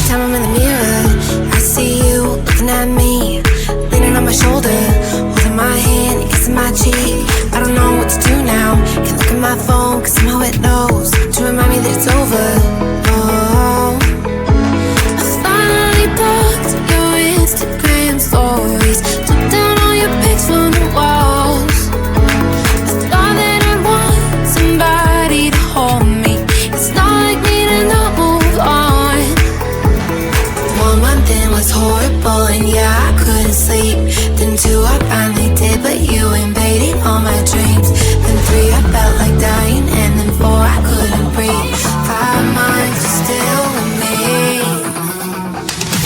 time I'm in the mirror, I see you looking at me, leaning on my shoulder, holding my hand, kissing my cheek. I don't know what to do now. Can't look at my phone, cause somehow it knows to remind me that it's over. Oh, I finally blocked your Instagram stories, took down all your pics from the walls. I thought that I'd want somebody to hold me. It's not like me to not move on. 1 month in was horrible, and yeah, I couldn't sleep. Then 2, I finally did, but you invaded all my dreams. Then 3, I felt like dying, and then 4, I couldn't breathe. 5 months, you're still with me.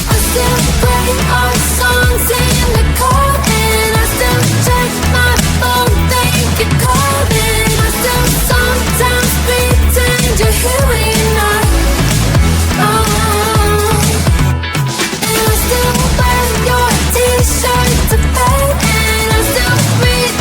I still play our songs in the car, and I still check my phone, think you're calling. I still sometimes pretend you're here when you're not. And I still wear your t-shirt to bed, and I still read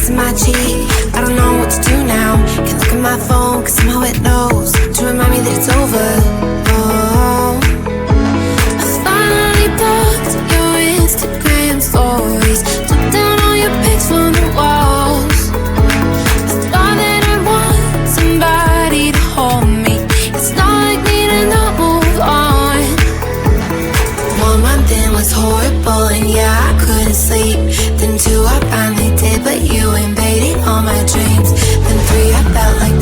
kissing my cheek. I don't know what to do now. Can't look at my phone, cause somehow it knows to remind me that it's over. Oh, I finally blocked your Instagram stories, took down all your pics from the walls. I thought that I'd want somebody to hold me. It's not like me to not move on. 1 month in was horrible, and yeah, I couldn't sleep. Then 2, I finally did, but you invaded all my dreams. Then 3, I felt like